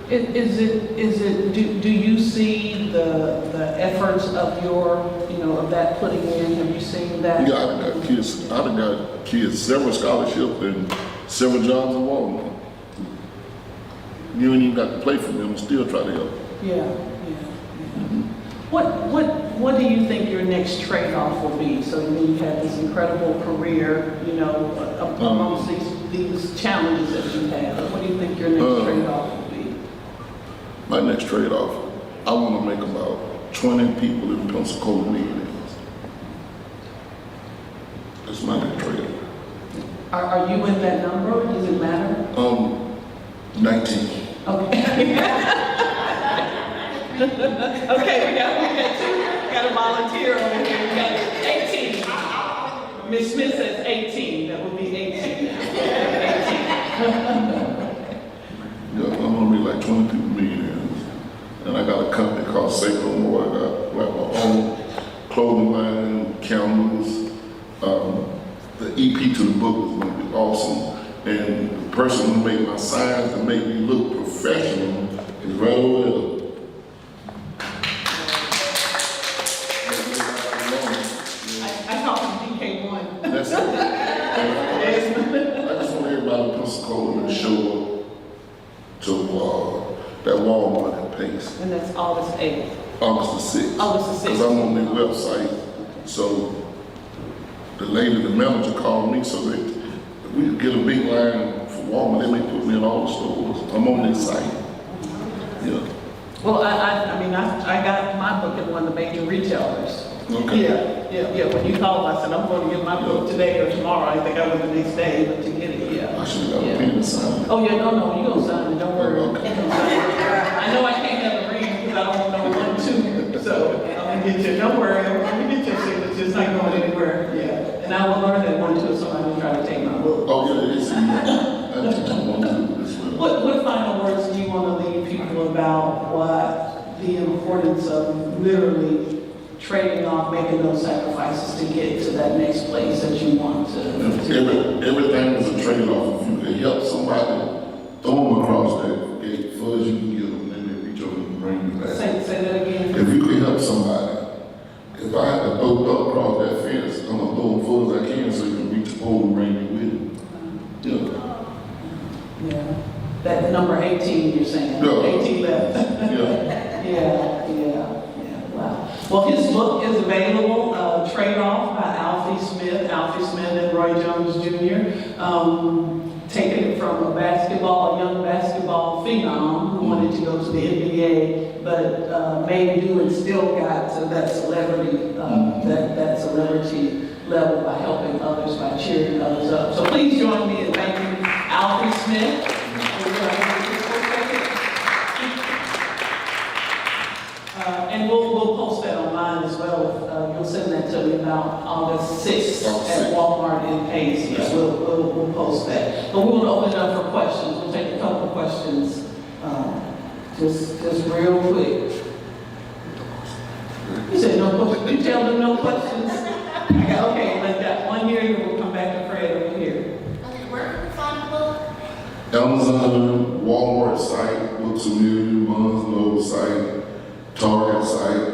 Do you see the efforts of of that putting in? Have you seen that? Yeah, I done got kids several scholarships and several jobs in Walmart. You ain't even got to play for them, still try to help. Yeah. What do you think your next trade-off will be? So you have this incredible career, amongst these challenges that you have. What do you think your next trade-off will be? My next trade-off, I want to make about 20 people in Pensacola millionaires. That's my next trade-off. Are you in that number? Does it matter? 19. Okay. Okay, we got a volunteer over here. We got 18. Miss Smith says 18. That would be 18. Yeah, I'm gonna be like 20 people millionaires. And I got a company called Seiko More. I got like my own clothing line, cameras. The EP to the book is gonna be awesome. And the person who made my signs to make me look professional is right over there. That's it. I just want everybody in Pensacola to show up to that Walmart in Pace. And that's August 8th. August the 6th. August the 6th. Because I'm on their website. So lady, the manager called me so that we could get a big line for Walmart. They may put me in all the stores. I'm on this site. Yeah. Well, I mean, I got my book at one of the major retailers. Okay. Yeah. When you called, I said, I'm going to get my book today or tomorrow. I think I went the next day, but to get it, yeah. I should have got a pen to sign. Oh, yeah, no, you don't sign it, don't worry. Okay. You don't sign it. I know I can't have a ring because I don't know 1, 2, so I'm gonna get you, don't worry, I'm gonna get your signature, it's not going anywhere, yeah. And I will learn that 1, 2, if somebody try to take my book. Oh, yeah, it's I just don't want to do this. What final words do you want to leave people about what the importance of literally trading off, making those sacrifices to get to that next place that you want to? Everything is a trade-off. If you can help somebody, throw them across that gate, far as you can get them, then they reach over and bring you back. Say that again. If you can help somebody, if I had to throw them across that fence, I'm gonna throw them far as I can so you can reach the pole and bring you with you. Yeah. That number 18 you're saying. Yeah. 18 left. Yeah. Wow. Well, his book is available, Trade Off by Alfie Smith and Roy Jones Jr. Taking it from a young basketball phenom who wanted to go to the NBA, but made do and still got to that celebrity, that celebrity level by helping others, by cheering others up. So please join me in thanking Alfie Smith. And we'll post that online as well. You'll send that to me about August 6th at Walmart in Pace. Yeah, we'll post that. But we want to open it up for questions. We'll take a couple of questions, just real quick. You said no questions. You tell them no questions. Okay, let's got one here, and we'll come back to Fred over here. Where can we find the book? Amazon, Walmart site, Books A Million, Barnes & Noble site, Target site,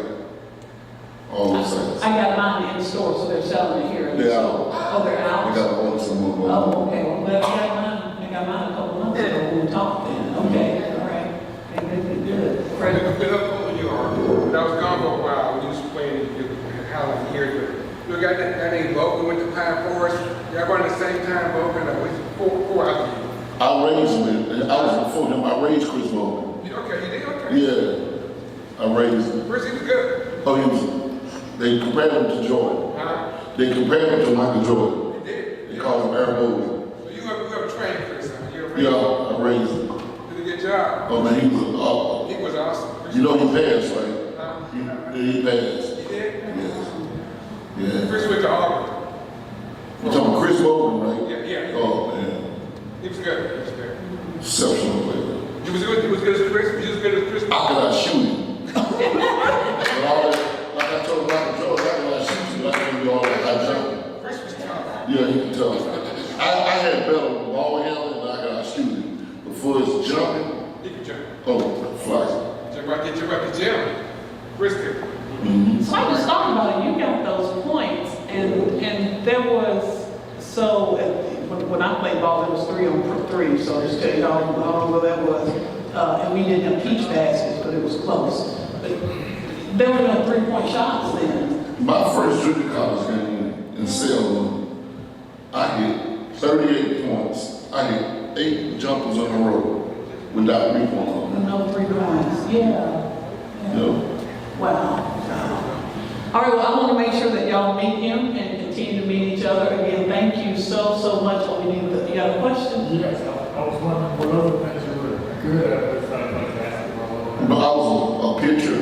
all the sites. I got mine in store, so they're selling it here. In the They're store. out. Oh, they're out? I got to order some more. Oh, okay, well, I got mine a couple months ago when we talked then. Okay, all right. Okay, good. I've Fred? been up on you are. But I was gone for a while when you was playing Howlin' here. But you got that name Vogue, went to Pine Forest. Y'all run the same time, Vogue, and we four out of you. I raised him. I was before him. I raised Chris Logan. Okay, you did? Okay. Yeah. I raised him. Chris, he was good. Oh, they compared him to Jordan. Huh? They compared him to Michael Jordan. He did. They called him Air Bowie. So you have trained Chris, huh? Yeah, I raised him. Did a good job. Oh man, he was He was awesome. you know he passed, right? Huh? He passed. He did? Yes. Yeah. Chris went to Auburn. You talking about Chris Logan, right? Yeah. Oh man. He was good. He was good. Exceptional player. He was good as Chris. He was good as Chris. How could I shoot him? But all that, like I told Michael Jordan, how could I shoot you? Like I can do all that. I jump. Chris was tough. Yeah, you can tell. I had better ball handling than I could shoot him. Before it's jumping, He could jump. oh, fly. Jump out the gym. Chris did. So I was talking about it, you got those points, and there was, so, when I played ball, it was 3-on-3, so just tell you how long ago that was. And we didn't have peach baskets, but it was close. But there were no 3-point shots then. My first junior college game in Selma, I hit 38 points. I hit 8 jumpers in a row without 3 points. No 3 points, yeah. Yeah. Wow. All right, well, I want to make sure that y'all meet him and continue to meet each other. Again, thank you so much. You got a question? Yes, I was wondering what other things you were good at besides like basketball. But I was a pitcher.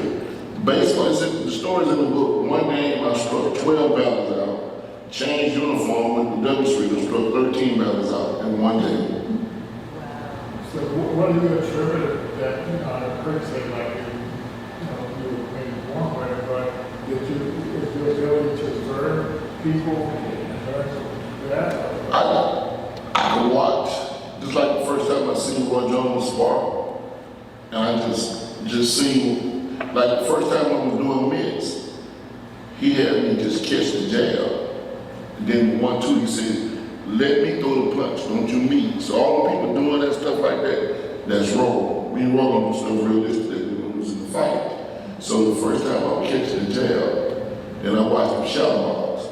Basically, the story's in the book. One game I struck 12 batters out, changed uniform, went to W Street and struck 13 batters out in one day. So what do you attribute that Chris said, like, you were maybe born with it, but is your ability to observe people and learn from that? I could watch, just like the first time I seen Roy Jones spar, and I just seen, like the first time I was doing mitts, he had me just catch the jab, and then 1-2, he said, let me throw the punch, don't you meet. So all the people doing that stuff like that, that's wrong. Me and Roy gonna do stuff realistic that we're gonna lose in the fight. So the first time I was catching the jab, and I watched him shadow box,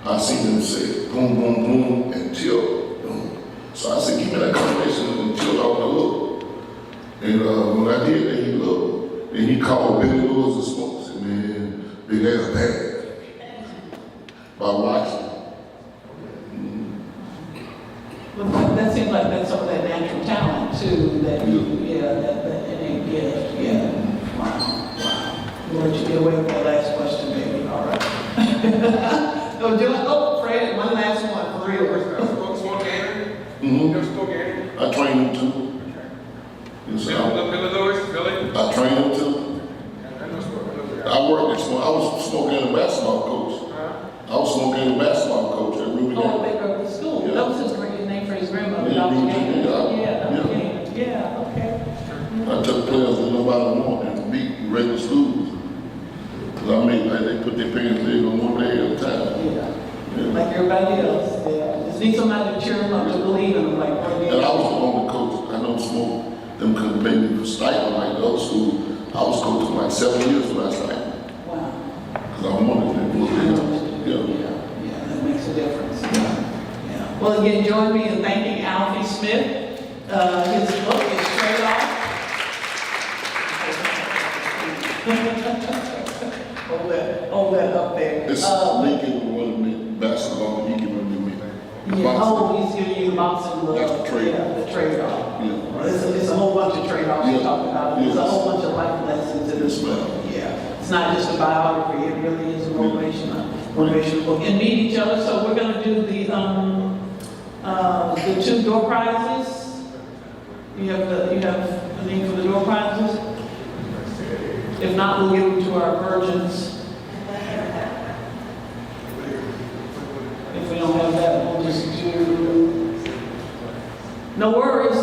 I seen them say boom, boom, boom, and chill. Boom. So I said, give me that combination and chill off the hook. And when I did that, he looked. And he called Billy Lewis and Smoke. Said, man, big ass bad. By watching. Well, that seems like that's some of that natural talent too, that innate gift, yeah. Wow. We'll let you get away with that last question, baby, all right. Fred, one last one, for real. Smoke Gary? Mm-hmm. You Smoke Gary? I trained him too. Yes, Billy Lewis, Billy? I trained him too. I know Smoke. I worked at Smoke. I was smoking a basketball coach. I was smoking a basketball coach at Ruby. Oh, they were at school, Yeah. that was his name for his grandmother, Yeah, Dr. Ruby, Gaines. yeah. Yeah, okay. I took players that nobody wanted to beat in regular schools. Cause I mean, like, they put their pants big on one day at a time. Yeah, Yeah. like everybody else, yeah. Just need somebody to cheer them up, to believe in them, like what they And I was the only coach. I know Smoke, them couldn't pay me for stipend like the other school. I was coaching like 7 years for that stipend. Wow. Cause I wanted them. Yeah. Yeah, that makes a difference. Yeah. Well, again, join me in thanking Alfie Smith. His book is Trade Off. hold that up there. It's Lincoln wanted me basketball, he can remember me. He's giving you the boxing glove. That's the trade. Yeah, the trade-off. Yeah. It's a whole bunch of trade-offs you Yeah. talk about. There's a whole bunch of life lessons in this Yes, book. ma'am. Yeah. It's not just a biography, it really is a motivational book. And meet each other, so we're gonna do the 2 door prizes. You have the name for the door prizes? If not, we'll give them to our virgins. If we don't have that, we'll just do. No worries,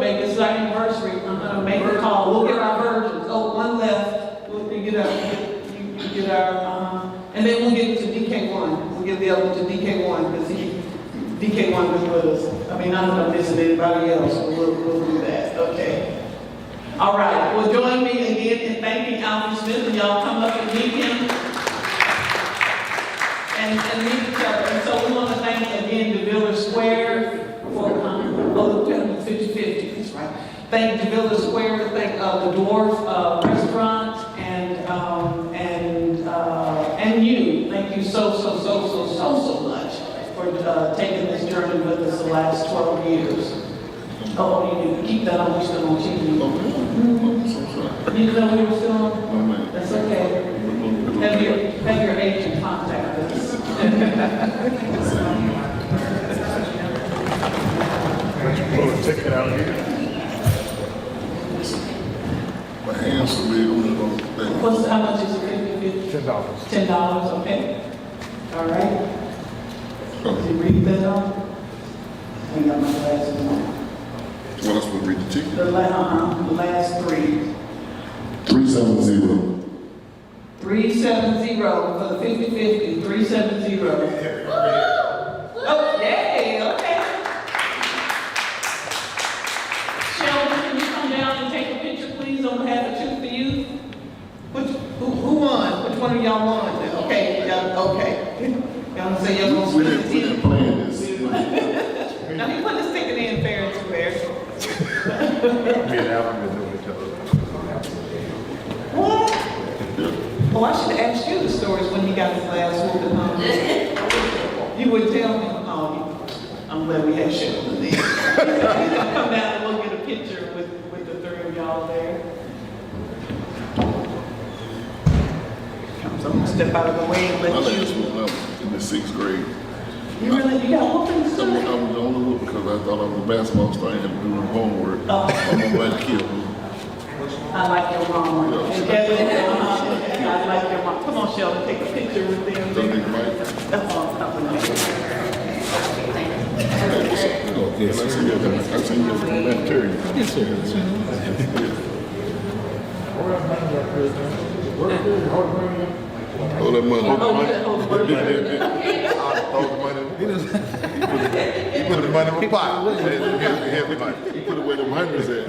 baby. This is our anniversary. I'm gonna make a call. We'll get our virgins. Oh, one left. You get our, and then we'll give it to DK1. We'll give the other to DK1 because DK1 was with us. I mean, I'm not missing anybody else, so we'll do that. Okay. All right. Well, join me again in thanking Alfie Smith, and y'all come up and meet him and meet each other. And so we want to thank again DeVilla Square for the gentleman 50/50. That's right. Thank DeVilla Square. Thank the Dwarf Restaurant and you. Thank you so much for taking this journey with us the last 12 years. Oh, you need to keep that on. We're still on TV. You didn't know we were still on? No, man. That's okay. Have your agent contact us. Take it out here. My hands are big on the thing. How much is it? $10. $10, okay. All right. Did you read that on? I got my glasses on. What else would read the ticket? The last 3. 370. 370 for the 50/50. 370. Oh, yay, okay. Sheldon, can you come down and take a picture, please, on behalf of Truth for Youth? Who won? Which one of y'all won? Okay, okay. Y'all say y'all gonna We split the didn't plan this. Now, he put his ticket in fair and square. Me and Alvin been doing each other. What? Oh, I should have asked you the stories when he got his last whooping, huh? You would tell me. Oh, I'm glad we had Sheldon there. He's gonna come down and we'll get a picture with the 3 of y'all there. So I'm gonna step out of the way and My let last you. one, I was in the 6th grade. You got whoopings I too? was the only one because I thought I was a basketball star and had to do my homework. Oh. My mom had to kill me. I like your mom. And I like your mom. Come on, Sheldon, take a picture with them. Don't think Mike. That's all I'm talking about. Yes, I seen you from humanitarian. Yes, sir. Hold that money. Oh, yeah, hold the money. He put the money in my pocket. He put away them hundreds at.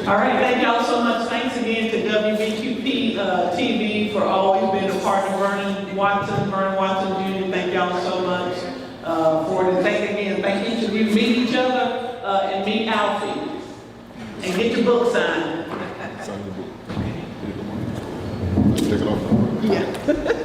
All right, thank y'all so much. Thanks again to WBQP TV WBQP for always being a partner. Vernon Watson Jr., thank y'all so much for it. And thank each of you. Meet each other and meet Alfie. And get your book signed. Sign the book. Take it off. Yeah.